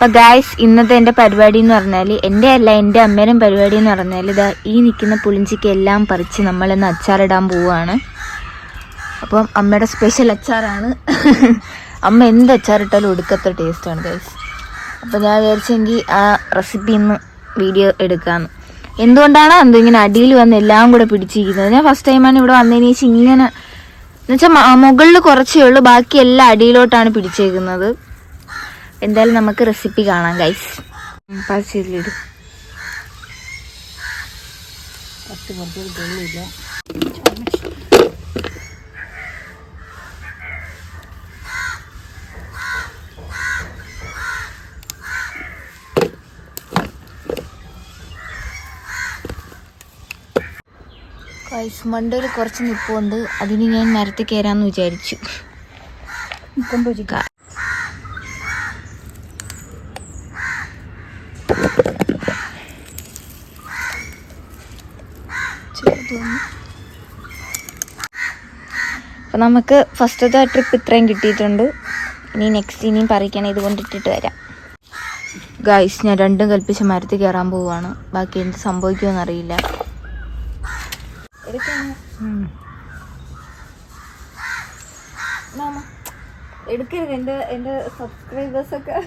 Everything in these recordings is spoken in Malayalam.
അപ്പോൾ ഗായ്സ് ഇന്നത്തെ എൻ്റെ പരിപാടി എന്ന് പറഞ്ഞാൽ എൻ്റെ അല്ല എൻ്റെ അമ്മേരും പരിപാടി എന്ന് പറഞ്ഞാൽ ഇതാ ഈ നിൽക്കുന്ന പുളിഞ്ചിക്ക് എല്ലാം പറിച്ച് നമ്മളിന്ന് അച്ചാറിടാൻ പോവുകയാണ്. അപ്പം അമ്മയുടെ സ്പെഷ്യൽ അച്ചാറാണ്. അമ്മ എന്ത് അച്ചാറിട്ടാലും ഒടുക്കത്തെ ടേസ്റ്റാണ് ഗായ്സ്. അപ്പോൾ ഞാൻ വിചാരിച്ചെങ്കിൽ ആ റെസിപ്പി ഇന്ന് വീഡിയോ എടുക്കാമെന്ന്. എന്തുകൊണ്ടാണ് എന്തോ ഇങ്ങനെ അടിയിൽ വന്ന് എല്ലാം കൂടെ പിടിച്ചിരിക്കുന്നത്. ഞാൻ ഫസ്റ്റ് ടൈമാണ് ഇവിടെ വന്നതിന് ശേഷം ഇങ്ങനെ എന്നുവെച്ചാൽ മുകളിൽ കുറച്ചേ ഉള്ളൂ, ബാക്കി എല്ലാം അടിയിലോട്ടാണ് പിടിച്ചേക്കുന്നത്. എന്തായാലും നമുക്ക് റെസിപ്പി കാണാം ഗൈസ്. പാചകത്തിലിടും ഗൈസ്. മണ്ടയിൽ കുറച്ച് നിൽപ്പുണ്ട്, അതിന് ഞാൻ മരത്തിൽ കയറാമെന്ന് വിചാരിച്ചു. അപ്പം നമുക്ക് ഫസ്റ്റത്തെ ട്രിപ്പ് ഇത്രയും കിട്ടിയിട്ടുണ്ട്. ഇനിയും പറിക്കണം. ഇത് കൊണ്ടിട്ടിട്ട് വരാം ഗൈസ്. ഞാൻ രണ്ടും കൽപ്പിച്ച് മരത്തിൽ കയറാൻ പോവുകയാണ്. ബാക്കി എന്ത് സംഭവിക്കുമെന്ന് അറിയില്ല. എടുക്കരുത്, എൻ്റെ സബ്സ്ക്രൈബേഴ്സൊക്കെ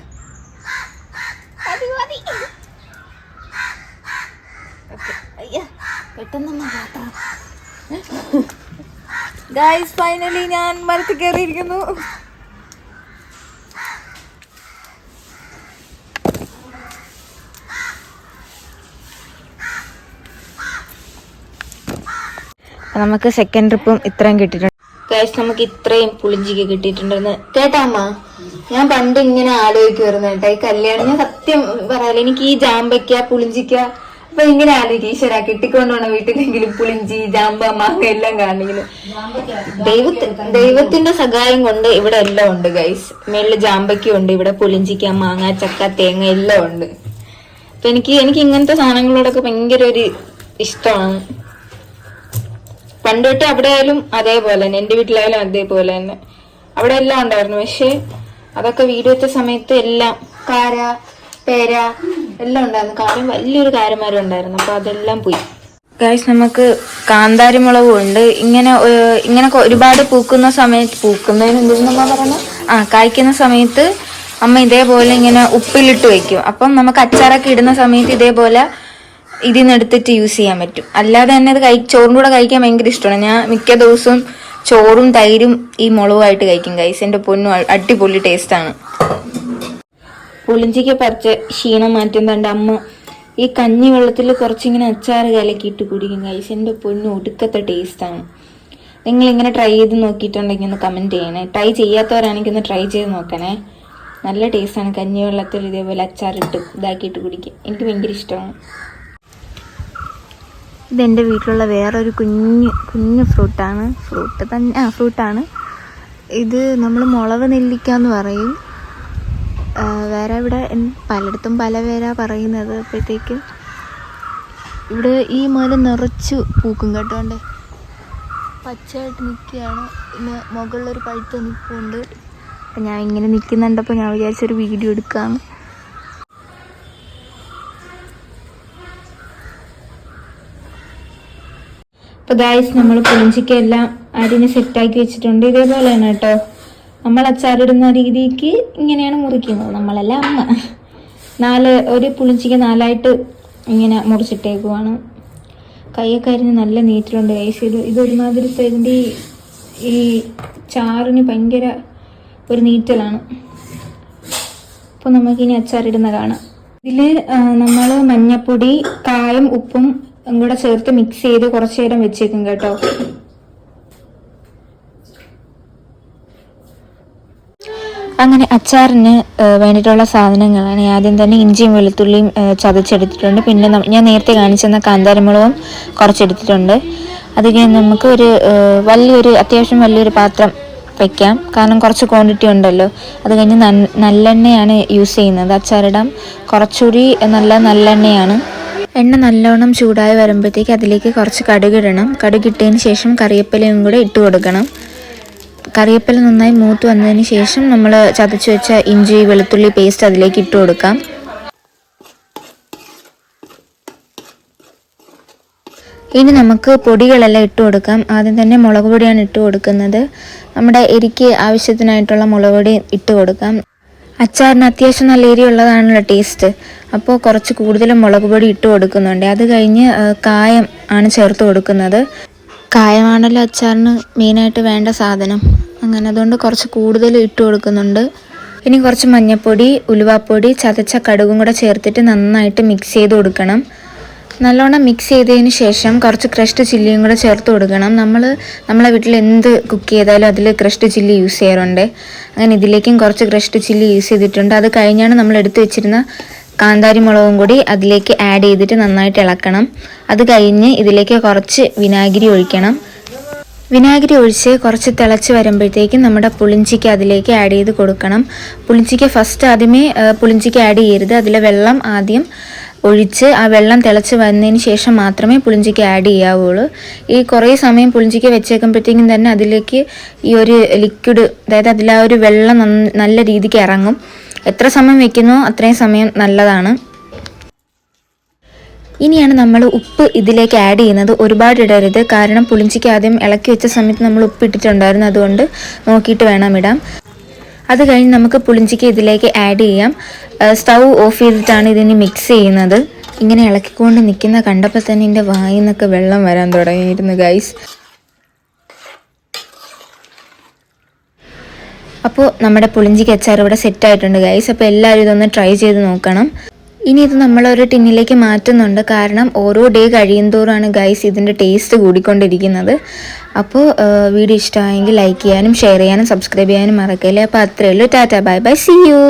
പെട്ടെന്നൊന്നും കേട്ടോ ഗൈസ്. ഫൈനലി ഞാൻ മരത്തിൽ കയറിയിരിക്കുന്നു. നമുക്ക് സെക്കൻഡ് ട്രിപ്പും ഇത്രയും കിട്ടിയിട്ടുണ്ട് ഗൈസ്. നമുക്ക് ഇത്രയും പുളിഞ്ചിക്ക് കിട്ടിയിട്ടുണ്ടെന്ന് കേട്ടാ അമ്മ. ഞാൻ പണ്ട് ഇങ്ങനെ ആലോചിക്കുമായിരുന്നു കേട്ടോ ഈ കല്യാണം. ഞാൻ സത്യം പറയാലോ, എനിക്ക് ഈ ജാമ്പയ്ക്ക പുളിഞ്ചിക്ക അപ്പൊ ഇങ്ങനെ ആലോചിക്കും, ഈശ്വര കിട്ടിക്കൊണ്ടുപോണ വീട്ടിലെങ്കിലും പുളിഞ്ചി ജാമ്പ മാങ്ങ എല്ലാം കാണിക്കുന്നു. ദൈവത്തിന്റെ സഹായം കൊണ്ട് ഇവിടെ എല്ലാം ഉണ്ട് ഗൈസ്. മേളില് ജാമ്പയ്ക്ക ഉണ്ട്, ഇവിടെ പുളിഞ്ചിക്ക മാങ്ങ ചക്ക തേങ്ങ എല്ലാം ഉണ്ട്. അപ്പൊ എനിക്ക് ഇങ്ങനത്തെ സാധനങ്ങളോടൊക്കെ ഭയങ്കര ഒരു ഇഷ്ടമാണ്. പണ്ട് തൊട്ട് അവിടെ ആയാലും അതേപോലെ തന്നെ, എന്റെ വീട്ടിലായാലും അതേപോലെ തന്നെ അവിടെ എല്ലാം ഉണ്ടായിരുന്നു. പക്ഷെ അതൊക്കെ വീട് വെച്ച സമയത്ത് എല്ലാം കാര പേര എല്ലാം ഉണ്ടായിരുന്നു. കാര്യം വലിയൊരു കാരന്മാരും ഉണ്ടായിരുന്നു. അപ്പൊ അതെല്ലാം പോയി ഗൈസ്. നമുക്ക് കാന്താരി മുളകും ഉണ്ട്. ഇങ്ങനെ ഒരുപാട് പൂക്കുന്ന സമയത്ത്, പൂക്കുന്നതിന് എന്തെന്ന് പറയുന്നത്, കായ്ക്കുന്ന സമയത്ത് അമ്മ ഇതേപോലെ ഇങ്ങനെ ഉപ്പിലിട്ട് വെക്കും. അപ്പം നമുക്ക് അച്ചാറൊക്കെ ഇടുന്ന സമയത്ത് ഇതേപോലെ ഇതിന്ന് എടുത്തിട്ട് യൂസ് ചെയ്യാൻ പറ്റും. അല്ലാതെ തന്നെ അത് ചോറിൻ്റെ കൂടെ കഴിക്കാൻ ഭയങ്കര ഇഷ്ടമാണ്. ഞാൻ മിക്ക ദിവസവും ചോറും തൈരും ഈ മുളകുമായിട്ട് കഴിക്കും ഗൈസ്. എൻ്റെ പൊന്നും അടിപൊളി ടേസ്റ്റാണ്. പുളിഞ്ചിക്ക് പറിച്ച് ക്ഷീണം മാറ്റുന്നുണ്ട് അമ്മ ഈ കഞ്ഞി വെള്ളത്തിൽ കുറച്ചിങ്ങനെ അച്ചാറ് കലക്കിയിട്ട് കുടിക്കും ഗൈസ്. എൻ്റെ പൊന്നും ഒടുക്കത്തെ ടേസ്റ്റാണ്. നിങ്ങളിങ്ങനെ ട്രൈ ചെയ്ത് നോക്കിയിട്ടുണ്ടെങ്കിൽ ഒന്ന് കമൻറ്റ് ചെയ്യണേ. ട്രൈ ചെയ്യാത്തവരാണെങ്കിൽ ഒന്ന് ട്രൈ ചെയ്ത് നോക്കണേ. നല്ല ടേസ്റ്റാണ് കഞ്ഞി വെള്ളത്തിൽ ഇതേപോലെ അച്ചാറിട്ട് ഇതാക്കിയിട്ട് കുടിക്കുക. എനിക്ക് ഭയങ്കര ഇഷ്ടമാണ്. ഇതെൻ്റെ വീട്ടിലുള്ള വേറൊരു കുഞ്ഞു ഫ്രൂട്ടാണ്. ഫ്രൂട്ടാണ് ഇത്. നമ്മൾ മുളക് നെല്ലിക്ക എന്ന് പറയും. വേറെ ഇവിടെ പലയിടത്തും പല പേരാ പറയുന്നത്. അപ്പോഴത്തേക്ക് ഇവിടെ ഈ മല നിറച്ചു പൂക്കും കേട്ടോണ്ട് പച്ചയായിട്ട് നിൽക്കുകയാണ്. പിന്നെ മുകളിലൊരു പഴുത്ത നിൽപ്പുണ്ട്. അപ്പം ഞാൻ ഇങ്ങനെ നിൽക്കുന്നുണ്ടപ്പോൾ ഞാൻ വിചാരിച്ചൊരു വീഡിയോ എടുക്കാമെന്ന്. അപ്പോൾ ഗൈസ്, നമ്മൾ പുളിഞ്ചിക്കെല്ലാം അരിഞ്ഞ് സെറ്റാക്കി വെച്ചിട്ടുണ്ട്. ഇതേപോലെ തന്നെ കേട്ടോ നമ്മൾ അച്ചാറിടുന്ന രീതിക്ക് ഇങ്ങനെയാണ് മുറിക്കുന്നത്. നമ്മളല്ല അമ്മ. ഒരു പുളിഞ്ചിക്ക് 4ആയിട്ട് ഇങ്ങനെ മുറിച്ചിട്ടേക്കുവാണ്. കൈയൊക്കെ അരിഞ്ഞ് നല്ല നീറ്റിലുണ്ട് ഗൈസ്. ഇതൊരുമാതിരി ഇതിൻ്റെ ഈ ചാറിന് ഭയങ്കര ഒരു നീറ്റലാണ്. അപ്പോൾ നമുക്കിനി അച്ചാറിടുന്ന കാണാം. ഇതിൽ നമ്മൾ മഞ്ഞപ്പൊടി കായം ഉപ്പും കൂടെ ചേർത്ത് മിക്സ് ചെയ്ത് കുറച്ചു നേരം വെച്ചേക്കും കേട്ടോ. അങ്ങനെ അച്ചാറിന് വേണ്ടിയിട്ടുള്ള സാധനങ്ങളാണ്. ആദ്യം തന്നെ ഇഞ്ചിയും വെളുത്തുള്ളിയും ചതച്ചെടുത്തിട്ടുണ്ട്. പിന്നെ ഞാൻ നേരത്തെ കാണിച്ചെന്ന കാന്താരിമുളകും കുറച്ചെടുത്തിട്ടുണ്ട്. അത് കഴിഞ്ഞ് നമുക്ക് അത്യാവശ്യം വലിയൊരു പാത്രം വയ്ക്കാം. കാരണം കുറച്ച് ക്വാണ്ടിറ്റി ഉണ്ടല്ലോ. അത് കഴിഞ്ഞ് നല്ലെണ്ണയാണ് യൂസ് ചെയ്യുന്നത്. അച്ചാറിടാൻ കുറച്ചുകൂടി നല്ലെണ്ണയാണ്. എണ്ണ നല്ലോണം ചൂടായി വരുമ്പോഴത്തേക്ക് അതിലേക്ക് കുറച്ച് കടുകിടണം. കടുകിട്ടതിന് ശേഷം കറിവേപ്പിലയും കൂടെ ഇട്ട് കൊടുക്കണം. കറിവേപ്പില നന്നായി മൂത്ത് വന്നതിന് ശേഷം നമ്മൾ ചതച്ച് വെച്ച ഇഞ്ചി വെളുത്തുള്ളി പേസ്റ്റ് അതിലേക്ക് ഇട്ട് കൊടുക്കാം. ഇനി നമുക്ക് പൊടികളെല്ലാം ഇട്ട് കൊടുക്കാം. ആദ്യം തന്നെ മുളക് പൊടിയാണ് ഇട്ട് കൊടുക്കുന്നത്. നമ്മുടെ എരിക്ക് ആവശ്യത്തിനായിട്ടുള്ള മുളക് പൊടി ഇട്ട് കൊടുക്കാം. അച്ചാറിന് അത്യാവശ്യം നല്ല എരിയുള്ളതാണല്ലോ ടേസ്റ്റ്, അപ്പോൾ കുറച്ച് കൂടുതൽ മുളക് പൊടി ഇട്ട് കൊടുക്കുന്നുണ്ട്. അത് കഴിഞ്ഞ് കായം ആണ് ചേർത്ത് കൊടുക്കുന്നത്. കായമാണല്ലോ അച്ചാറിന് മെയിനായിട്ട് വേണ്ട സാധനം, അങ്ങനെ അതുകൊണ്ട് കുറച്ച് കൂടുതൽ ഇട്ട് കൊടുക്കുന്നുണ്ട്. ഇനി കുറച്ച് മഞ്ഞൾപ്പൊടി, ഉലുവാപ്പൊടി, ചതച്ച കടുകും കൂടെ ചേർത്തിട്ട് നന്നായിട്ട് മിക്സ് ചെയ്ത് കൊടുക്കണം. നല്ലോണം മിക്സ് ചെയ്തതിന് ശേഷം കുറച്ച് ക്രഷ്ഡ് ചില്ലിയും കൂടെ ചേർത്ത് കൊടുക്കണം. നമ്മളെ വീട്ടിൽ എന്ത് കുക്ക് ചെയ്താലും അതിൽ ക്രഷ്ഡ് ചില്ലി യൂസ് ചെയ്യാറുണ്ട്. അങ്ങനെ ഇതിലേക്കും കുറച്ച് ക്രഷ്ഡ് ചില്ലി യൂസ് ചെയ്തിട്ടുണ്ട്. അത് കഴിഞ്ഞാണ് നമ്മൾ എടുത്ത് വെച്ചിരുന്ന കാന്താരി മുളകും കൂടി അതിലേക്ക് ആഡ് ചെയ്തിട്ട് നന്നായിട്ട് ഇളക്കണം. അത് കഴിഞ്ഞ് ഇതിലേക്ക് കുറച്ച് വിനാഗിരി ഒഴിക്കണം. വിനാഗിരി ഒഴിച്ച് കുറച്ച് തിളച്ച് വരുമ്പോഴത്തേക്കും നമ്മുടെ പുളിഞ്ചിക്ക അതിലേക്ക് ആഡ് ചെയ്ത് കൊടുക്കണം. പുളിഞ്ചിക്ക ഫസ്റ്റ് ആദ്യമേ പുളിഞ്ചിക്ക ആഡ് ചെയ്യരുത്. അതിലെ വെള്ളം ആദ്യം ഒഴിച്ച് ആ വെള്ളം തിളച്ച് വന്നതിന് ശേഷം മാത്രമേ പുളിഞ്ചിക്ക ആഡ് ചെയ്യാവുള്ളൂ. ഈ കുറേ സമയം പുളിഞ്ചിക്ക വെച്ചേക്കുമ്പോഴത്തേക്കും തന്നെ അതിലേക്ക് ഈ ഒരു ലിക്വിഡ്, അതായത് അതിൽ ആ ഒരു വെള്ളം നല്ല രീതിക്ക് ഇറങ്ങും. എത്ര സമയം വെക്കുന്നോ അത്രയും സമയം നല്ലതാണ്. ഇനിയാണ് നമ്മൾ ഉപ്പ് ഇതിലേക്ക് ആഡ് ചെയ്യുന്നത്. ഒരുപാട് ഇടരുത്, കാരണം പുളിഞ്ചിക്ക് ആദ്യം ഇളക്കി വെച്ച സമയത്ത് നമ്മൾ ഉപ്പ് ഇട്ടിട്ടുണ്ടായിരുന്നു, അതുകൊണ്ട് നോക്കിയിട്ട് വേണം ഇടാം. അത് കഴിഞ്ഞ് നമുക്ക് പുളിഞ്ചിക്ക് ഇതിലേക്ക് ആഡ് ചെയ്യാം. സ്റ്റൗ ഓഫ് ചെയ്തിട്ടാണ് ഇതിന് മിക്സ് ചെയ്യുന്നത്. ഇങ്ങനെ ഇളക്കിക്കൊണ്ട് നിൽക്കുന്ന കണ്ടപ്പോൾ തന്നെ എൻ്റെ വായിൽ നിന്നൊക്കെ വെള്ളം വരാൻ തുടങ്ങിയിരുന്നു ഗൈസ്. അപ്പോൾ നമ്മുടെ പുളിഞ്ചിക്ക് അച്ചാർ ഇവിടെ സെറ്റായിട്ടുണ്ട് ഗൈസ്. അപ്പോൾ എല്ലാവരും ഇതൊന്ന് ട്രൈ ചെയ്ത് നോക്കണം. ഇനി ഇത് നമ്മളൊരു ടിന്നിലേക്ക് മാറ്റുന്നുണ്ട്, കാരണം ഓരോ ഡേ കഴിയുന്തോറാണ് ഗൈസ് ഇതിൻ്റെ ടേസ്റ്റ് കൂടിക്കൊണ്ടിരിക്കുന്നത്. അപ്പോൾ വീഡിയോ ഇഷ്ടമായെങ്കിൽ ലൈക്ക് ചെയ്യാനും ഷെയർ ചെയ്യാനും സബ്സ്ക്രൈബ് ചെയ്യാനും മറക്കല്ലേ. അപ്പോൾ അത്രയേ ഉള്ളൂ. Tata, bye bye, see U.